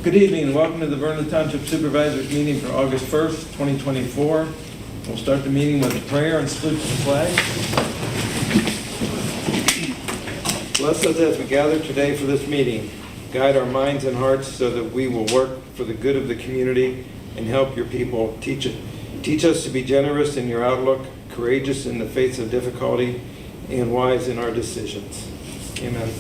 Good evening and welcome to the Vernon Township Supervisors meeting for August 1st, 2024. We'll start the meeting with a prayer and salute to the flag. Bless us as we gather today for this meeting. Guide our minds and hearts so that we will work for the good of the community and help your people. Teach us to be generous in your outlook, courageous in the face of difficulty, and wise in our decisions. Amen.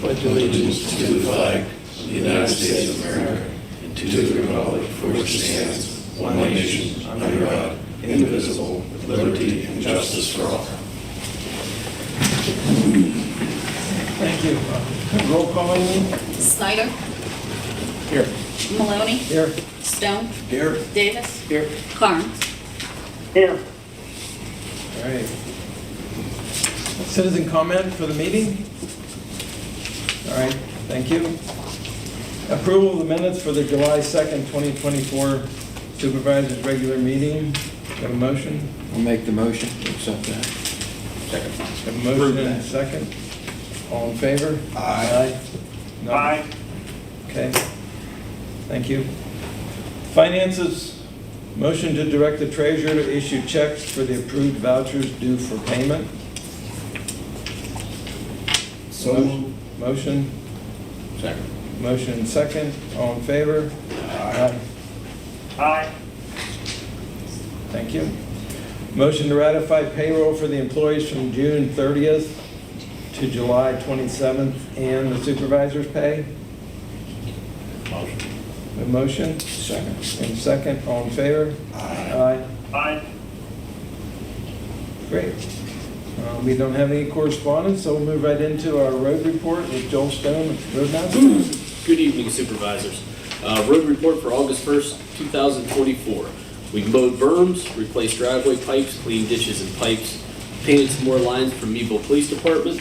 Pledge allegiance to the flag of the United States of America and to the republic for which it stands, one nation, under God, indivisible, with liberty and justice for all. Thank you. Roll call, Amy? Snyder. Here. Maloney. Here. Stone. Here. Davis. Here. Carnes. Here. All right. Citizen comment for the meeting? All right, thank you. Approval of the minutes for the July 2nd, 2024 Supervisors regular meeting. Got a motion? I'll make the motion to accept that. Second. Got a motion and a second. All in favor? Aye. No? Aye. Okay. Thank you. Finances. Motion to direct the treasurer to issue checks for the approved vouchers due for payment. Motion. Second. Motion second. All in favor? Aye. Aye. Thank you. Motion to ratify payroll for the employees from June 30th to July 27th and the supervisor's pay. Motion. A motion? Second. And second. All in favor? Aye. Aye. Great. We don't have any correspondence, so we'll move right into our road report with Joel Stone, Roadmaster. Good evening, Supervisors. Road report for August 1st, 2024. We mowed berms, replaced driveway pipes, cleaned ditches and pipes, painted some more lines from Meadville Police Department,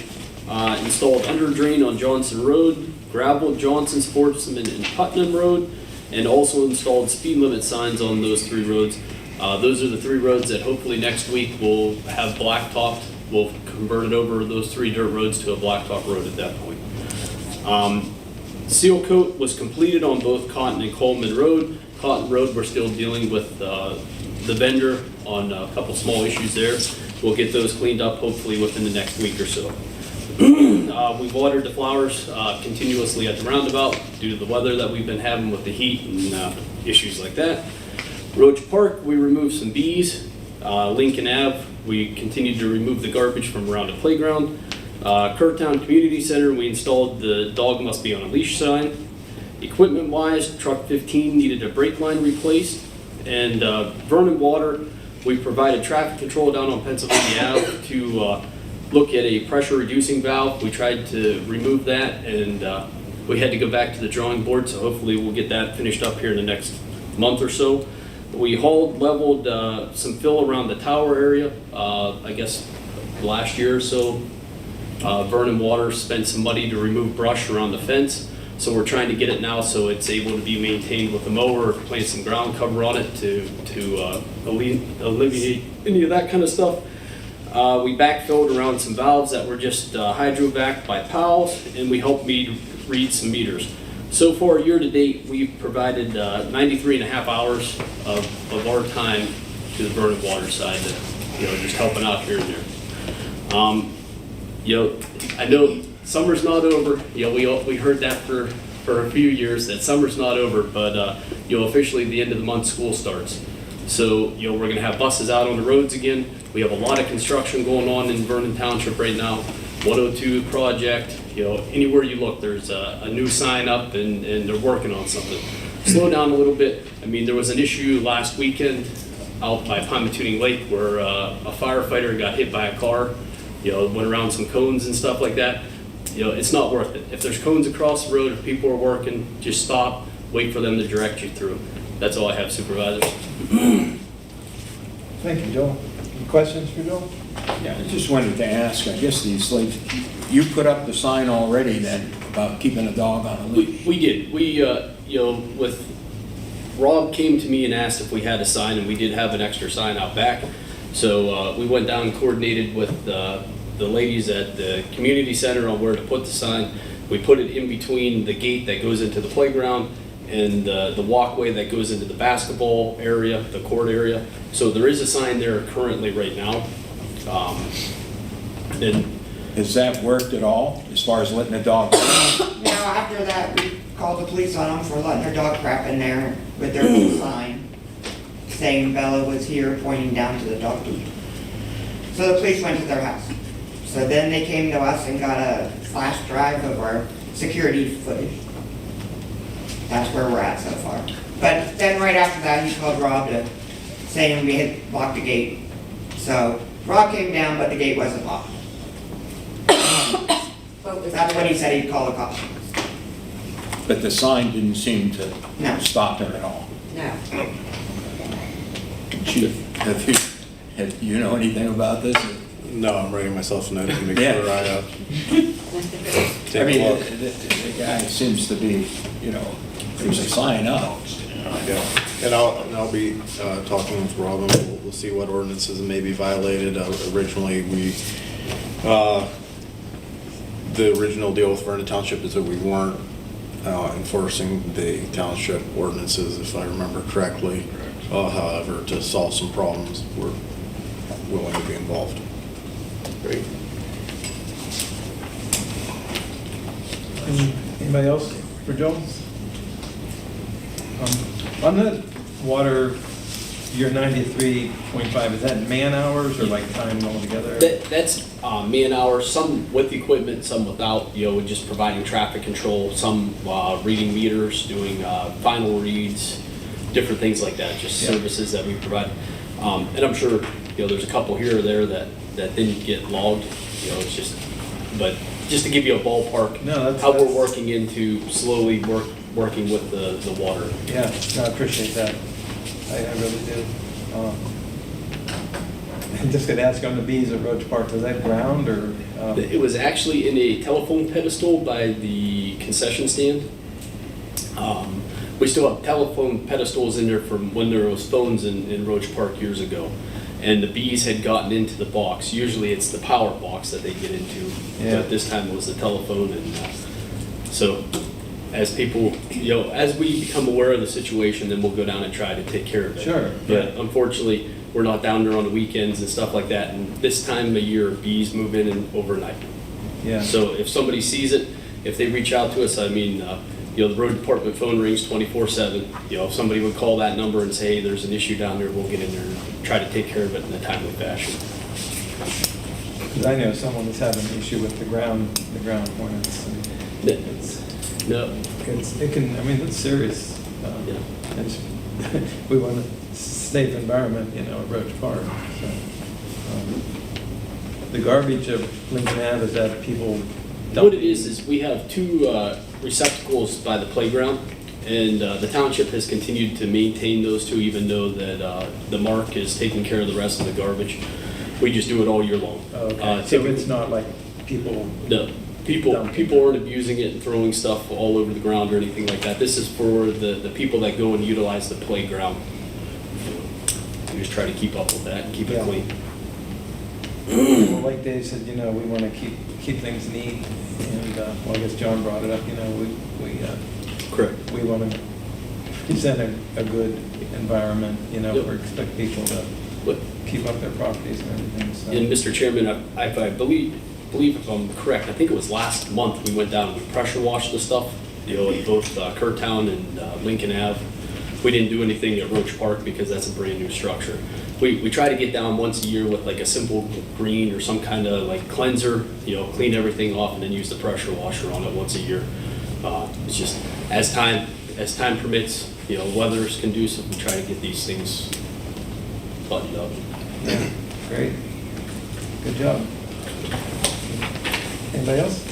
installed under drain on Johnson Road, gravel Johnson, Sportsman, and Putnam Road, and also installed speed limit signs on those three roads. Those are the three roads that hopefully next week we'll have blacktopped. We'll convert it over those three dirt roads to a blacktop road at that point. Seal coat was completed on both Cotton and Coleman Road. Cotton Road, we're still dealing with the vendor on a couple small issues there. We'll get those cleaned up hopefully within the next week or so. We've watered the flowers continuously at the roundabout due to the weather that we've been having with the heat and issues like that. Roach Park, we removed some bees. Lincoln Ave, we continued to remove the garbage from around the playground. Kirktown Community Center, we installed the dog must be on a leash sign. Equipment-wise, truck 15 needed a brake line replaced. And Vernon Water, we provided traffic control down on Pennsylvania Ave to look at a pressure reducing valve. We tried to remove that and we had to go back to the drawing board, so hopefully we'll get that finished up here in the next month or so. We leveled some fill around the tower area, I guess last year or so. Vernon Water spent some money to remove brush around the fence, so we're trying to get it now so it's able to be maintained with a mower, plant some ground cover on it to alleviate any of that kind of stuff. We backfilled around some valves that were just hydrovac by Powell's, and we helped read some meters. So far, year to date, we've provided 93 and a half hours of our time to the Vernon Water side, just helping out here and there. I know summer's not over. We heard that for a few years that summer's not over, but officially the end of the month school starts. So we're going to have buses out on the roads again. We have a lot of construction going on in Vernon Township right now. 102 project, anywhere you look, there's a new sign up and they're working on something. Slow down a little bit. I mean, there was an issue last weekend out by Pontoon Lake where a firefighter got hit by a car, went around some cones and stuff like that. It's not worth it. If there's cones across the road, if people are working, just stop, wait for them to direct you through. That's all I have, Supervisors. Thank you, Joel. Any questions for Joel? Yeah, I just wanted to ask, I guess you put up the sign already then about keeping a dog on a leash. We did. We, with Rob came to me and asked if we had a sign, and we did have an extra sign out back. So we went down and coordinated with the ladies at the community center on where to put the sign. We put it in between the gate that goes into the playground and the walkway that goes into the basketball area, the court area. So there is a sign there currently right now. And Has that worked at all, as far as letting the dog? After that, we called the police on them for letting their dog crap in there with their little sign saying Bella was here, pointing down to the dog poop. So the police went to their house. So then they came to us and got a flash drive of our security footage. That's where we're at so far. But then right after that, he called Rob to saying we had locked the gate. So Rob came down, but the gate wasn't locked. That's when he said he'd call the cops. But the sign didn't seem to No. stop him at all. No. Chief, have you know anything about this? No, I'm writing myself a note to make Yeah. sure I I take mean, a look. the guy seems to be, there's a sign up. Yeah, and I'll be talking with Robin. We'll see what ordinances may be violated. Originally, the original deal with Vernon Township is that we weren't enforcing the township ordinances, if I remember correctly. However, to solve some problems, we're willing to be involved. great. Anybody else for Joe? On the water, your 93.5, is that man hours or like time altogether? That's man hours, some with equipment, some without, just providing traffic control, some reading meters, doing final reads, different things like that, just Yeah. services that we provide. And I'm sure, there's a couple here or there that didn't get logged, it's just, but just to give you a ballpark, No, how we're that's- working into slowly working with the water. Yeah, no, I appreciate that. I really do. I'm just gonna ask on the bees at Roach Park, was that ground or? It was actually in a telephone pedestal by the concession stand. We still have telephone pedestals in there from when there was phones in Roach Park years ago. And the bees had gotten into the box. Usually it's the power box that they get into. Yeah. But this time it was the telephone. And so as people, as we become aware of the situation, then we'll go down and try to take care of it. Sure, But yeah. unfortunately, we're not down there on the weekends and stuff like that. And this time of year, bees move in and overnight. Yeah. So if somebody sees it, if they reach out to us, I mean, the road department phone rings 24/7. If somebody would call that number and say, hey, there's an issue down there, we'll get in there and try to take care of it in a timely fashion. 'Cause I know someone was having an issue with the ground hornets. And Yeah. No, it's serious. Yeah. It's- We want a safe environment, at Roach Park. So, the garbage of Lincoln Ave, is that people dumping? what it is we have two receptacles by the playground, and the township has continued to maintain those two, even though that the mark is taking care of the rest of the garbage. We just do it all year long. Okay, so it's not like people, No, people aren't abusing it and throwing stuff all over the ground or anything like that. This is for the people that go and utilize the playground. We just try to keep up with that and keep it Yeah. clean. well, like Dave said, we want to keep things neat. And, I guess John brought it up, Correct. we want to present a good environment, Yep. or expect people to But, keep up their properties and everything, so. and Mr. Chairman, I believe if I'm correct, I think it was last month we went down and we pressure washed the stuff, in both Kurtown and Lincoln Ave. We didn't do anything at Roach Park because that's a brand new structure. We try to get down once a year with like a simple green or some kind of like cleanser, clean everything off and then use the pressure washer on it once a year. It's just as time permits, weather's conducive, we try to get these things buttoned up. Yeah, great. Good job. Anybody else?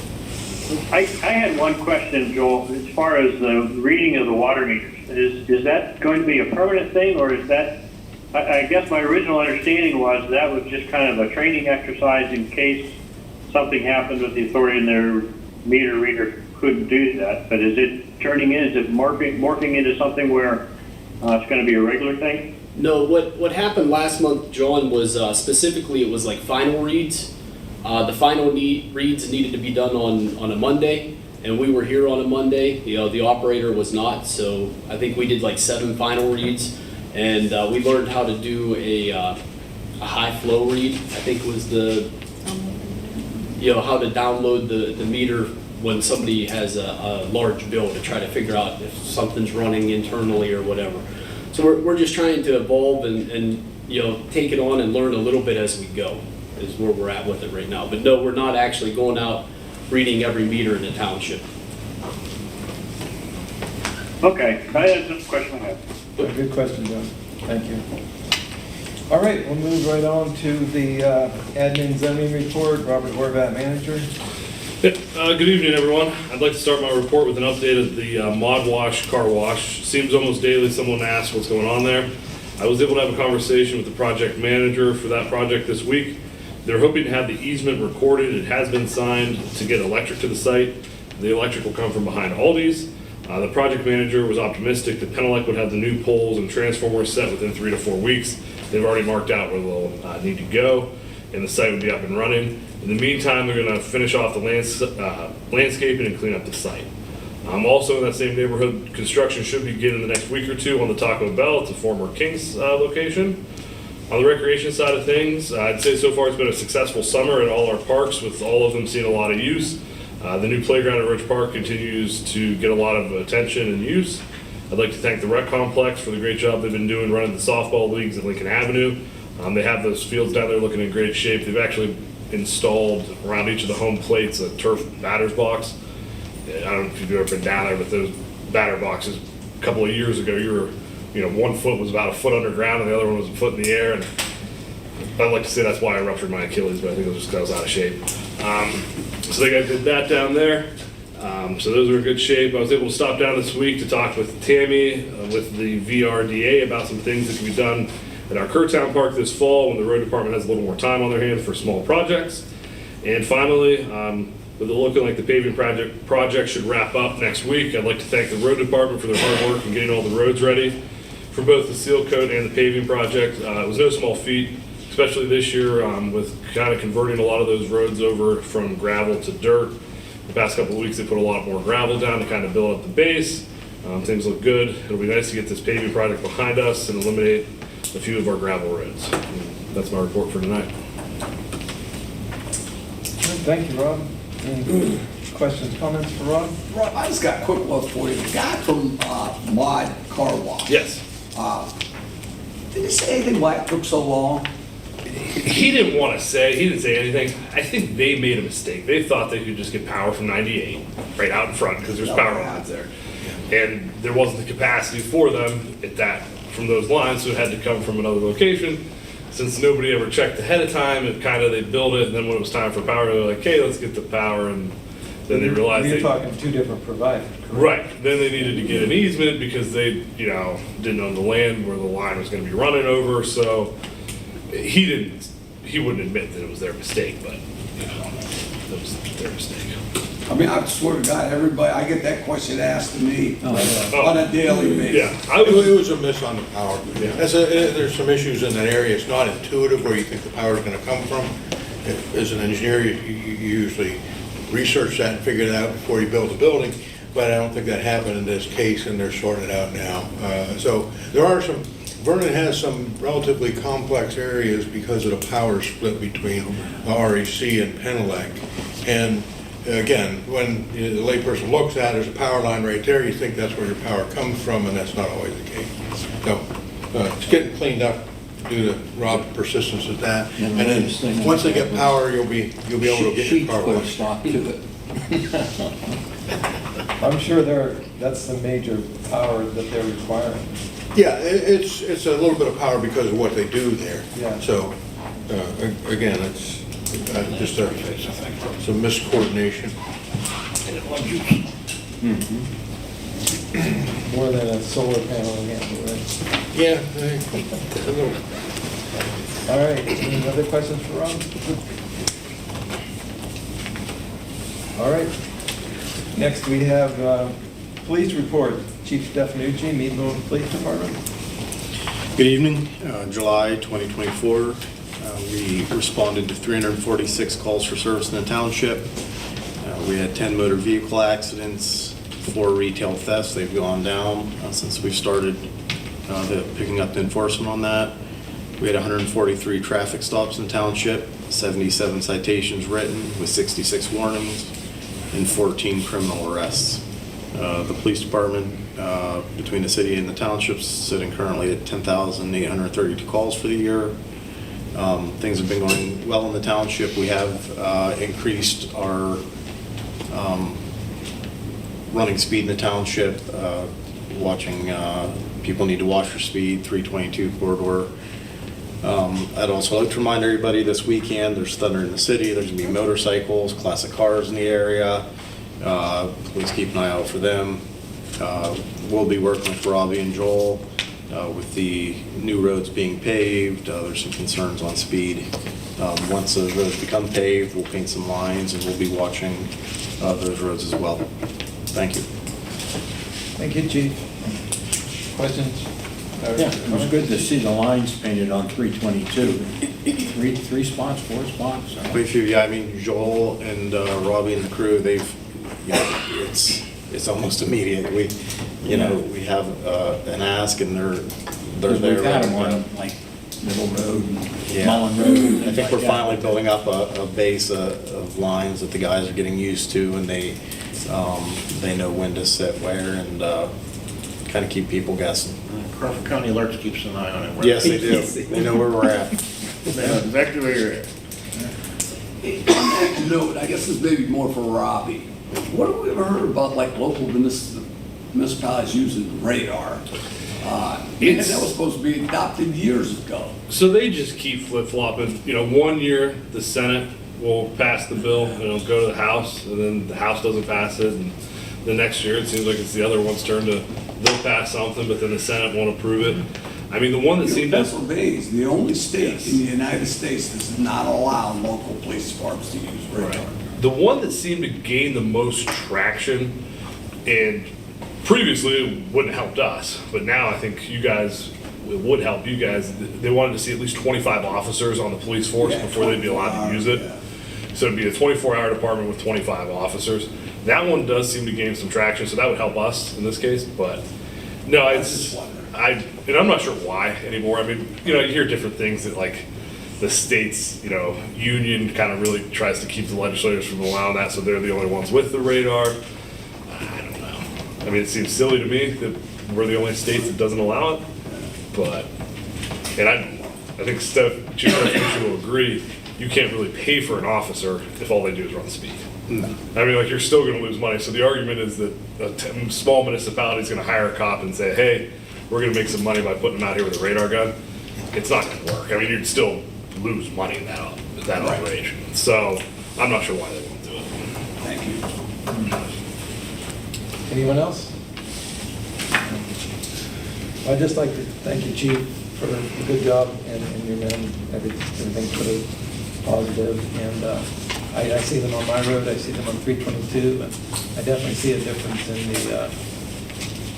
I had one question, Joel, as far as the reading of the water meters. Is that going to be a permanent thing, or is that, I guess my original understanding was that was just kind of a training exercise in case something happened with the authority and their meter reader couldn't do that, but is it morphing into something where it's going to be a regular thing? No, what happened last month, John, was specifically it was like final reads. The final reads needed to be done on a Monday, and we were here on a Monday. You know, the operator was not, so I think we did like 7 final reads, and we learned how to do a high flow read, I think was the, you know, how to download the meter when somebody has a large bill to try to figure out if something's running internally or whatever. So we're just trying to evolve and you know, take it on and learn a little bit as we go, is where we're at with it right now. But no, we're not actually going out reading every meter in the township. Okay, that's just a question I have. Good question, John. Thank you. All right, we'll move right on to the admin zoning report. Robert Horvat, manager. Good evening, everyone. I'd like to start my report with an update of the Mod Wash car wash. Seems almost daily someone asks what's going on there. I was able to have a conversation with the project manager for that project this week. They're hoping to have the easement recorded. It has been signed to get electric to the site. The electric will come from behind Aldi's. The project manager was optimistic that Penelec would have the new poles and transformers set within 3 to 4 weeks. They've already marked out where they'll need to go, and the site would be up and running. In the meantime, they're going to finish off the landscaping and clean up the site. Also in that same neighborhood, construction should begin in the next week or two on the Taco Bell. It's a former King's location. On the recreation side of things, I'd say so far it's been a successful summer at all our parks, with all of them seeing a lot of use. The new playground at Ridge Park continues to get a lot of attention and use. I'd like to thank the rec complex for the great job they've been doing running the softball leagues at Lincoln Avenue. They have those fields down there looking in great shape. They've actually installed around each of the home plates a turf batter's box. I don't know if you've ever been down there, but those batter boxes, a couple of years ago, one foot was about a foot underground and the other one was a foot in the air. And I'd like to say that's why I ruptured my Achilles, but I think it was just because I was out of shape. So they did that down there. So those are in good shape. I was able to stop down this week to talk with Tammy, with the VRDA, about some things that can be done at our Kerrtown Park this fall when the road department has a little more time on their hands for small projects. And finally, with it looking like the paving project should wrap up next week, I'd like to thank the road department for their hard work in getting all the roads ready for both the seal coat and the paving project. It was no small feat, especially this year with kind of converting a lot of those roads over from gravel to dirt. The past couple of weeks, they put a lot more gravel down to kind of build up the base. Things look good. It'll be nice to get this paving project behind us and eliminate a few of our gravel roads. And that's my report for tonight. Thank you, Rob. Any questions, comments for Rob? Rob, I just got a quick look for you. The guy from Mod Car Wash. Yes. Did he say anything why it took so long? He didn't want to say, he didn't say anything. I think they made a mistake. They thought they could just get power from 98 right out in front because there's power lines there. And there wasn't the capacity for them from those lines, so it had to come from another location. Since nobody ever checked ahead of time, they built it, and then when it was time for power, they were like, hey, let's get the power, and then they realized You're talking two different providers, correct? Right. Then they needed to get an easement because they, didn't own the land where the line was going to be running over, so he wouldn't admit that it was their mistake, but, that was their mistake. I mean, I swear to God, everybody, I get that question asked to me Oh. on a daily basis. Yeah. It was a miss on the power. Yeah. There's some issues in that area. It's not intuitive where you think the power is going to come from. As an engineer, you usually research that and figure it out before you build a building, but I don't think that happened in this case, and they're sorting it out now. So there are Vernon has some relatively complex areas because of the power split between REC and Penelec. And again, when the layperson looks at it, there's a power line right there, you think that's where your power comes from, and that's not always the case. So it's getting cleaned up due to Rob's persistence with that. Yeah, And then once they get power, you'll be able to get your car Put a washed. stop to it. I'm sure that's the major power that they're requiring. Yeah, it's a little bit of power because of what they do there. Yeah. So again, it's just some miscoordination. More than a solar panel handle, right? Yeah. All right, any other questions for Rob? All right. Next, we have police report. Chief Stefanucci, Meadville Police Department. Good evening. July 2024, we responded to 346 calls for service in the township. We had 10 motor vehicle accidents, 4 retail thefts. They've gone down since we've started picking up the enforcement on that. We had 143 traffic stops in township, 77 citations written with 66 warnings, and 14 criminal arrests. The police department, between the city and the townships, sitting currently at 10,832 calls for the year. Things have been going well in the township. We have increased our running speed in the township, watching people need to watch for speed, 322 corridor. I'd also like to remind everybody this weekend, there's thunder in the city, there's gonna be motorcycles, classic cars in the area. Please keep an eye out for them. We'll be working with Robbie and Joel with the new roads being paved. There's some concerns on speed. Once those roads become paved, we'll paint some lines and we'll be watching those roads as well. Thank you. Thank you, Chief. Questions? Yeah, it was good to see the lines painted on 322. Three spots, 4 spots. Quite a few, yeah, I mean, Joel and Robbie and the crew, they've, you know, it's almost immediate. We, you know, we have an ask and they're there. We've had them on like Middle Road and Yeah. Mullen Road. I think we're finally building up a base of lines that the guys are getting used to, and they know when to sit where and kind of keep people guessing. Crawford County Alerts keeps an eye on it. Yes, they do. They know where we're at. They know exactly where you're at. On that note, I guess this may be more for Robbie. What have we ever heard about like local municipalities using radar? And that was supposed to be adopted years ago. So they just keep flip-flopping. You know, one year the Senate will pass the bill and it'll go to the House, and then the House doesn't pass it, and the next year it seems like it's the other one's turn to, they'll pass something, but then the Senate won't approve it. I mean, the one that seemed to... Pennsylvania is the only state in the United States that does not allow local police departments to use radar. Right. The one that seemed to gain the most traction, and previously it wouldn't have helped us, but now I think you guys, it would help you guys. They wanted to see at least 25 officers on the police force before they'd be allowed to use it. Yeah. So it'd be a 24-hour department with 25 officers. That one does seem to gain some traction, so that would help us in this case, but no, it's, and I'm not sure why anymore. I mean, you know, you hear different things that like the state's, you know, union kind of really tries to keep the legislators from allowing that, so they're the only ones with the radar. I don't know. I mean, it seems silly to me that we're the only state that doesn't allow it, but, and I think Chief Justice will agree, you can't really pay for an officer if all they do is run speed. No. I mean, like, you're still gonna lose money, so the argument is that a small municipality is gonna hire a cop and say, hey, we're gonna make some money by putting them out here with a radar gun. It's not gonna work. I mean, you'd still lose money in that range. So, I'm not sure why they won't do it. Thank you. Anyone else? I'd just like to thank you, Chief, for the good job and your men, everything for the positive. And I see them on my road, I see them on 322, and I definitely see a difference in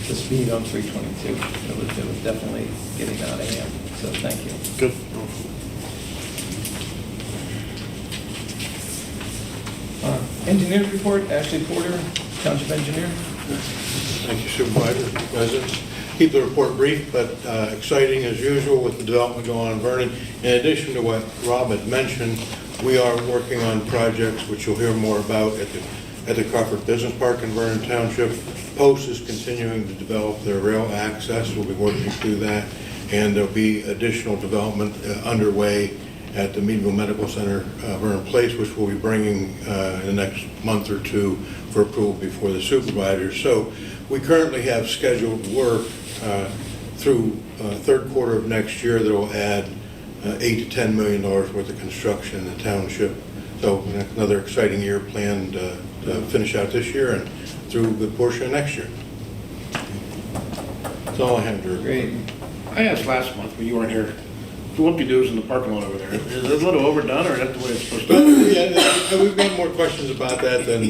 the speed on 322. It was definitely getting out of hand, so thank you. Good. Engineers report, Ashley Porter, Township Engineer. Thank you, Supervisors, residents. Keep the report brief, but exciting as usual with the development going on in Vernon. In addition to what Rob had mentioned, we are working on projects which you'll hear more about at the Crawford Business Park in Vernon Township. Post is continuing to develop their rail access. We'll be working through that. And there'll be additional development underway at the Meadville Medical Center, Vernon Place, which we'll be bringing in the next month or two for approval before the supervisors. So we currently have scheduled work through third quarter of next year that will add $8 to $10 million worth of construction in the township. So another exciting year planned to finish out this year and through a good portion of next year. That's all I have to report. Great. I asked last month when you weren't here, the whoopie-doos in the parking lot over there, is it a little overdone, or is that the way it's supposed to be? Yeah, we've got more questions about that than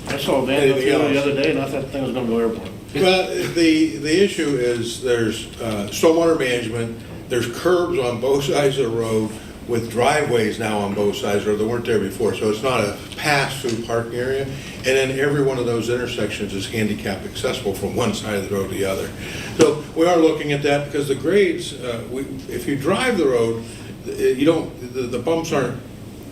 I saw Van go through the other day, and I thought the thing was gonna go airborne. Well, the issue is there's stormwater management, there's curbs on both sides of the road. with driveways now on both sides, or they weren't there before, so it's not a pass-through parking area. And then every one of those intersections is handicap accessible from one side of the road to the other. So we are looking at that, because the grades, if you drive the road, you don't, the bumps aren't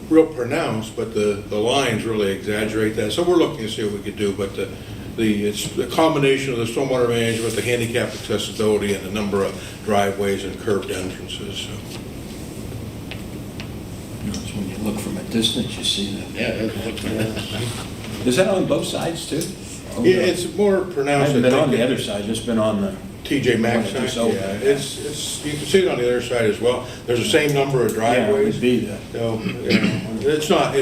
real pronounced, but the lines really exaggerate that. So we're looking to see what we could do, but it's the combination of the stormwater management, the handicap accessibility, and the number of driveways and curved entrances. So. It's when you look from a distance, you see that. Yeah, it looks like Is that on both sides too? Yeah, it's more I pronounced. haven't been I on think, the other side, just been on the, TJ Maxx Just side, open. yeah. It's, you can see it on the other side as well. There's the same number of yeah, it driveways. would be the, So, it's not,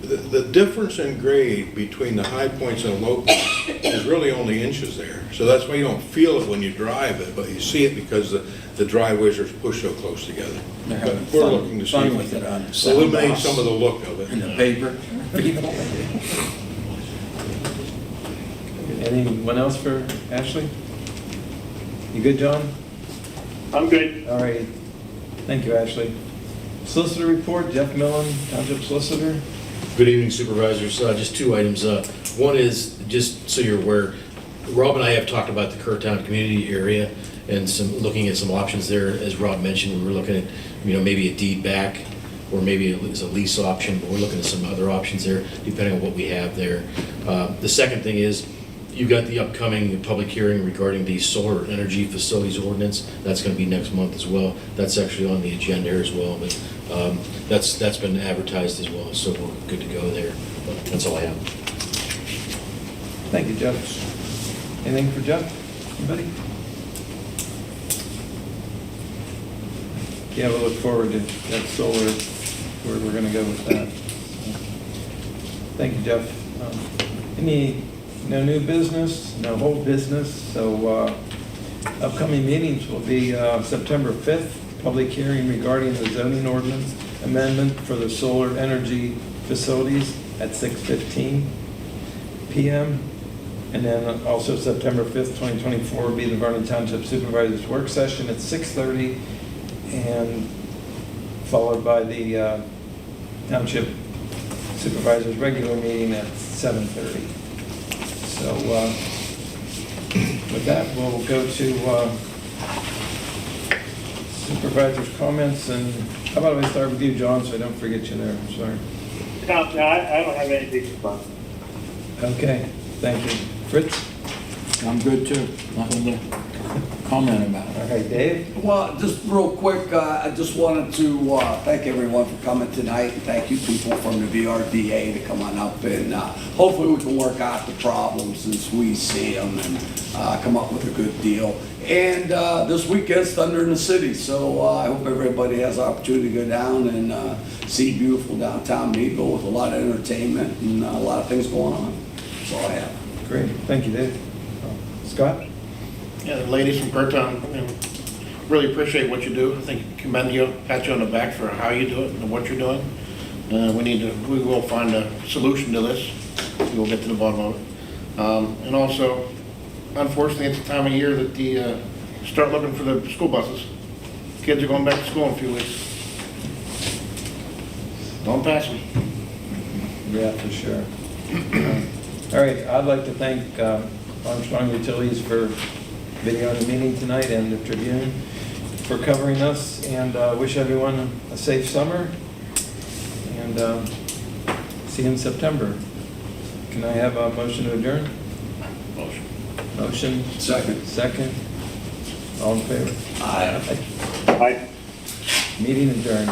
the difference in grade between the high points and the low points is really only inches there. So that's why you don't feel it when you drive it, but you see it because the driveways are pushed so close together. they're But having we're looking to see fun if we with it can on the sound eliminate box some of the look of in it. the paper. People. Anyone else for Ashley? You good, John? I'm good. All right. Thank you, Ashley. Solicitor report, Jeff Millen, Township Solicitor. Good evening, Supervisors. Just two items. One is, just so you're aware, Rob and I have talked about the Kerrtown community area and looking at some options there. As Rob mentioned, we were looking at, maybe a deed back, or maybe it's a lease option, but we're looking at some other options there, depending on what we have there. The second thing is, you've got the upcoming public hearing regarding the solar energy facilities ordinance. That's going to be next month as well. That's actually on the agenda here as well, but that's been advertised as well, so we're good to go there. But that's all I have. Thank you, Jeff. Anything for Jeff? Anybody? Yeah, we'll look forward to that solar, where we're gonna go with that. Thank you, Jeff. No new business, no whole business, so upcoming meetings will be September 5th, public hearing regarding the zoning ordinance amendment for the solar energy facilities at 6:15 p.m. And then also September 5th, 2024 will be the Vernon Township Supervisors work session at 6:30, and followed by the Township Supervisors regular meeting at 7:30. So with that, we'll go to Supervisors' comments, and how about if I start with you, John, so I don't forget you there, I'm sorry. No, I don't have anything to comment. Okay, thank you. Fritz? I'm good too, nothing to comment about. All right, Dave? Well, just real quick, I just wanted to thank everyone for coming tonight, and thank you people from the VRDA to come on up, and hopefully we can work out the problems as we see them and come up with a good deal. And this weekend's Thunder in the City, so I hope everybody has the opportunity to go down and see beautiful downtown Meadville with a lot of entertainment and a lot of things going on. That's all I have. Great, thank you, Dave. Scott? Yeah, the ladies from Kerrtown, really appreciate what you do. I think commend you, pat you on the back for how you do it and what you're doing. We will find a solution to this. We will get to the bottom of it. And also, unfortunately, it's the time of year that start looking for the school buses. Kids are going back to school in a few weeks. Don't pass them. Yeah, for sure. All right, I'd like to thank Armstrong Utilities for videoing the meeting tonight, and the Tribune for covering us, and wish everyone a safe summer, and see you in September. Can I have a motion to adjourn? Motion. Motion? Second? All in favor? Aye. Aye. Meeting adjourned.